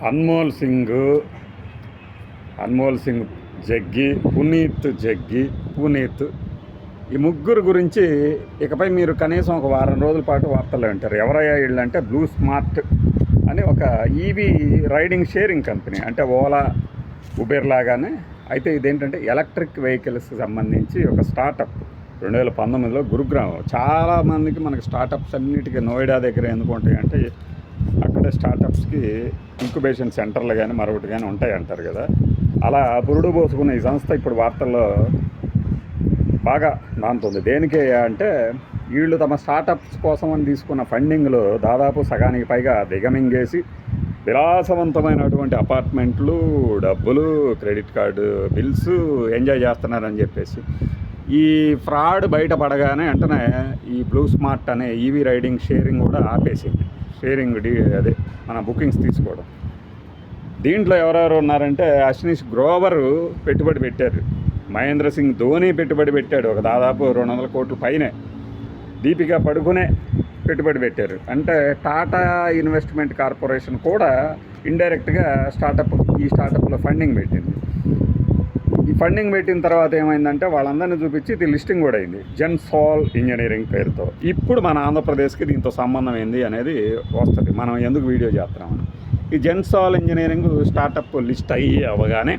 అన్మోల్ సింగ్, జగ్గి, పునీత్ ఈ ముగ్గురు గురించి ఇకపై మీరు కనీసం ఒక వారం రోజుల పాటు వార్తల్లో వింటారు. ఎవరయ్యా వీళ్ళు అంటే బ్లూ స్మార్ట్ అని ఒక ఈవీ రైడింగ్ షేరింగ్ కంపెనీ, అంటే ఓలా, ఉబెర్ లాగానే. అయితే ఇదేంటంటే ఎలక్ట్రిక్ వెహికల్స్కి సంబంధించి ఒక స్టార్టప్ 2019లో గురుగ్రామ్. చాలామందికి మనకి స్టార్టప్స్ అన్నిటికీ నోయిడా దగ్గర ఎందుకు ఉంటాయి అంటే అక్కడే స్టార్టప్స్కి ఇంక్యుబేషన్ సెంటర్లు కానీ మరొకటి కానీ ఉంటాయి అంటారు కదా. అలా పురుడు పోసుకున్న ఈ సంస్థ ఇప్పుడు వార్తల్లో బాగా నానుతుంది. దేనికి అంటే వీళ్ళు తమ స్టార్టప్స్ కోసం అని తీసుకున్న ఫండింగ్లో దాదాపు సగానికి పైగా దిగమింగేసి విలాసవంతమైనటువంటి అపార్ట్మెంట్లు, డబ్బులు, క్రెడిట్ కార్డు బిల్స్ ఎంజాయ్ చేస్తున్నారని చెప్పేసి ఈ ఫ్రాడ్ బయటపడగానే వెంటనే ఈ బ్లూ స్మార్ట్ అనే ఈవీ రైడింగ్ షేరింగ్ కూడా ఆపేసింది. అదే మన బుకింగ్స్ తీసుకోవడం. దీంట్లో ఎవరెవరు ఉన్నారంటే అశ్విని గ్రోవర్ పెట్టుబడి పెట్టారు, మహేంద్ర సింగ్ ధోని పెట్టుబడి పెట్టాడు, ఒక దాదాపు 200 కోట్ల పైనే. దీపికా పడుకునే పెట్టుబడి పెట్టారు. అంటే టాటా ఇన్వెస్ట్మెంట్ కార్పొరేషన్ కూడా ఇండైరెక్ట్గా ఈ స్టార్టప్లో ఫండింగ్ పెట్టింది. ఈ ఫండింగ్ పెట్టిన తర్వాత ఏమైందంటే వాళ్ళందరినీ చూపించి ఇది లిస్టింగ్ కూడా అయింది జెన్సాల్ ఇంజనీరింగ్ పేరుతో. ఇప్పుడు మన ఆంధ్రప్రదేశ్కి దీంతో సంబంధం ఏంది అనేది వస్తుంది, మనం ఎందుకు వీడియో చేస్తున్నామని. ఈ జెన్సాల్ ఇంజనీరింగ్ స్టార్టప్ లిస్ట్ అవ్వగానే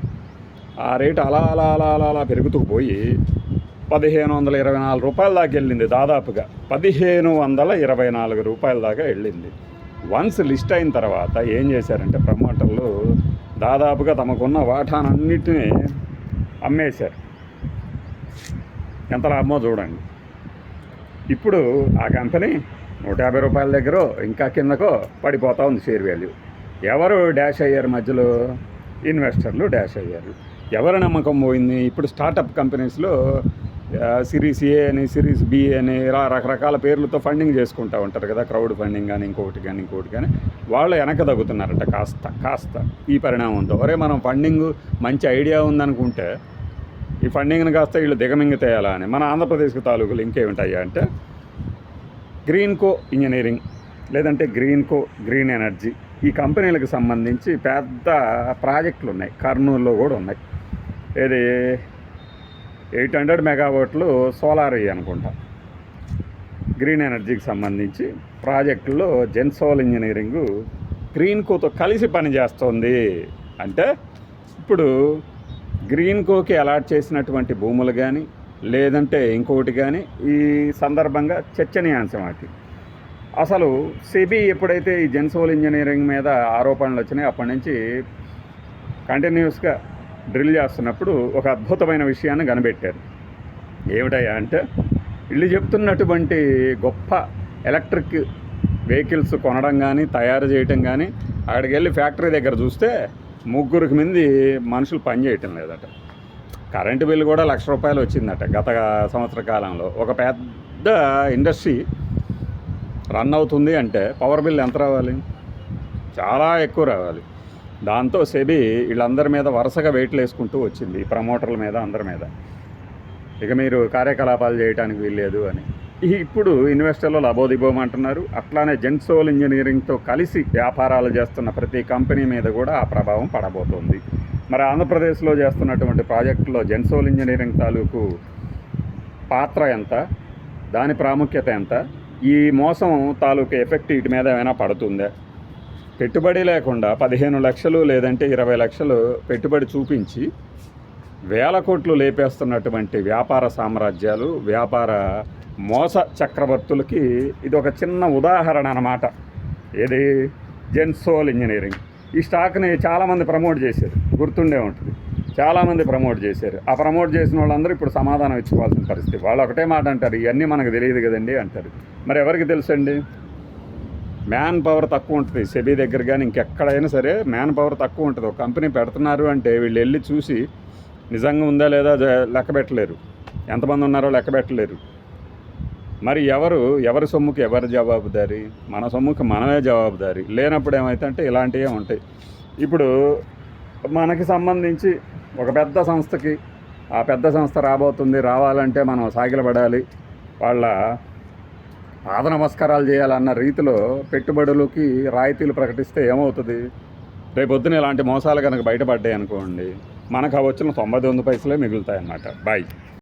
ఆ రేటు అలా పెరుగుతూ పోయి 1524 రూపాయల దాకా వెళ్ళింది. దాదాపుగా 1524 రూపాయల దాకా వెళ్ళింది. వన్స్ లిస్ట్ అయిన తర్వాత ఏం చేశారంటే ప్రమోటర్లు దాదాపుగా తమకున్న వాటానన్నిటినీ అమ్మేశారు. ఎంత లాభమో చూడండి. ఇప్పుడు ఆ కంపెనీ 150 రూపాయల దగ్గర ఇంకా కిందకో పడిపోతూ ఉంది షేర్ వాల్యూ. ఎవరు డాష్ అయ్యారు మధ్యలో? ఇన్వెస్టర్లు డాష్ అయ్యారు. ఎవరి నమ్మకం పోయింది? ఇప్పుడు స్టార్టప్ కంపెనీస్లో సిరీస్ ఏ అని, సిరీస్ బి అని రకరకాల పేర్లతో ఫండింగ్ చేసుకుంటూ ఉంటారు కదా, క్రౌడ్ ఫండింగ్ కానీ ఇంకొకటి కానీ వాళ్ళు వెనక తగ్గుతున్నారట కాస్త ఈ పరిణామంతో. ఒరే మనం ఫండింగ్ మంచి ఐడియా ఉందనుకుంటే ఈ ఫండింగ్ని కాస్త వీళ్ళు దిగమింగ తేయాలా అని. మన ఆంధ్రప్రదేశ్కి తాలూకులు ఇంకేమిటాయా అంటే గ్రీన్కో ఇంజనీరింగ్, లేదంటే గ్రీన్ ఎనర్జీ, ఈ కంపెనీలకు సంబంధించి పెద్ద ప్రాజెక్టులు ఉన్నాయి. కర్నూలులో కూడా ఉన్నాయి. ఏది 800 మెగావాట్లు సోలార్ అనుకుంటా. గ్రీన్ ఎనర్జీకి సంబంధించి ప్రాజెక్టుల్లో జెన్సాల్ ఇంజనీరింగ్ గ్రీన్కోతో కలిసి పనిచేస్తోంది. అంటే ఇప్పుడు గ్రీన్కోకి అలాట్ చేసినటువంటి భూములు కానీ లేదంటే ఇంకొకటి కానీ ఈ సందర్భంగా చర్చనీయాంశం అది. అసలు సెబీ ఎప్పుడైతే ఈ జెన్సాల్ ఇంజనీరింగ్ మీద ఆరోపణలు వచ్చినాయి అప్పటి నుంచి కంటిన్యూస్గా డ్రిల్ చేస్తున్నప్పుడు ఒక అద్భుతమైన విషయాన్ని కనిపెట్టారు. ఏమిటయ్యా అంటే వీళ్ళు చెప్తున్నటువంటి గొప్ప ఎలక్ట్రిక్ వెహికల్స్ కొనడం కానీ తయారు చేయటం కానీ అక్కడికి వెళ్ళి ఫ్యాక్టరీ దగ్గర చూస్తే 3 మంది మనుషులు పనిచేయటం లేదట. కరెంటు బిల్లు కూడా ₹1,00,000 వచ్చిందట గత సంవత్సర కాలంలో. ఒక పెద్ద ఇండస్ట్రీ రన్ అవుతుంది అంటే పవర్ బిల్ ఎంత రావాలి? చాలా ఎక్కువ రావాలి. దాంతో సెబీ వీళ్ళందరి మీద వరుసగా వెయిట్లు వేసుకుంటూ వచ్చింది, ఈ ప్రమోటర్ల మీద, అందరి మీద. ఇక మీరు కార్యకలాపాలు చేయడానికి వీల్లేదు అని. ఇప్పుడు ఇన్వెస్టర్లు లబోదిబోమంటున్నారు. అట్లానే జెన్సాల్ ఇంజనీరింగ్తో కలిసి వ్యాపారాలు చేస్తున్న ప్రతి కంపెనీ మీద కూడా ఆ ప్రభావం పడబోతోంది. మరి ఆంధ్రప్రదేశ్లో చేస్తున్నటువంటి ప్రాజెక్టులో జెన్సాల్ ఇంజనీరింగ్ తాలూకు పాత్ర ఎంత, దాని ప్రాముఖ్యత ఎంత, ఈ మోసం తాలూకు ఎఫెక్ట్ వీటి మీద ఏమైనా పడుతుందా? పెట్టుబడి లేకుండా 15 లక్షలు లేదంటే 20 లక్షలు పెట్టుబడి చూపించి 1000 కోట్లు లేపేస్తున్నటువంటి వ్యాపార సామ్రాజ్యాలు, వ్యాపార మోస చక్రవర్తులకి ఇది ఒక చిన్న ఉదాహరణ అన్నమాట. ఏది? జెన్సాల్ ఇంజనీరింగ్. ఈ స్టాక్ని చాలామంది ప్రమోట్ చేశారు, గుర్తుండే ఉంటుంది. చాలామంది ప్రమోట్ చేశారు. ఆ ప్రమోట్ చేసిన వాళ్ళందరూ ఇప్పుడు సమాధానం ఇచ్చుకోవాల్సిన పరిస్థితి. వాళ్ళు ఒకటే మాట అంటారు, ఇవన్నీ మనకు తెలియదు కదండి అంటారు. మరి ఎవరికి తెలుసండి? మ్యాన్ పవర్ తక్కువ ఉంటుంది సెబీ దగ్గర కానీ ఇంకెక్కడైనా సరే మ్యాన్ పవర్ తక్కువ ఉంటుంది. ఒక కంపెనీ పెడుతున్నారు అంటే వీళ్ళు వెళ్ళి చూసి నిజంగా ఉందా లేదా లెక్క పెట్టలేరు, ఎంతమంది ఉన్నారో లెక్క పెట్టలేరు. మరి ఎవరి సొమ్ముకి ఎవరి జవాబుదారీ? మన సొమ్ముకి మనమే జవాబుదారీ. లేనప్పుడు ఏమైతే ఇలాంటివే ఉంటాయి. ఇప్పుడు మనకి సంబంధించి ఒక పెద్ద సంస్థకి ఆ పెద్ద సంస్థ రావాలంటే మనం సాగిలపడాలి, వాళ్ళ పాద నమస్కారాలు చేయాలన్న రీతిలో పెట్టుబడులకి రాయితీలు ప్రకటిస్తే ఏమవుతుంది? రేపొద్దున ఇలాంటి మోసాలు కనుక బయటపడ్డాయి అనుకోండి, మనకు ఆ వచ్చిన 99 పైసలే మిగులుతాయి అన్నమాట. బాయ్.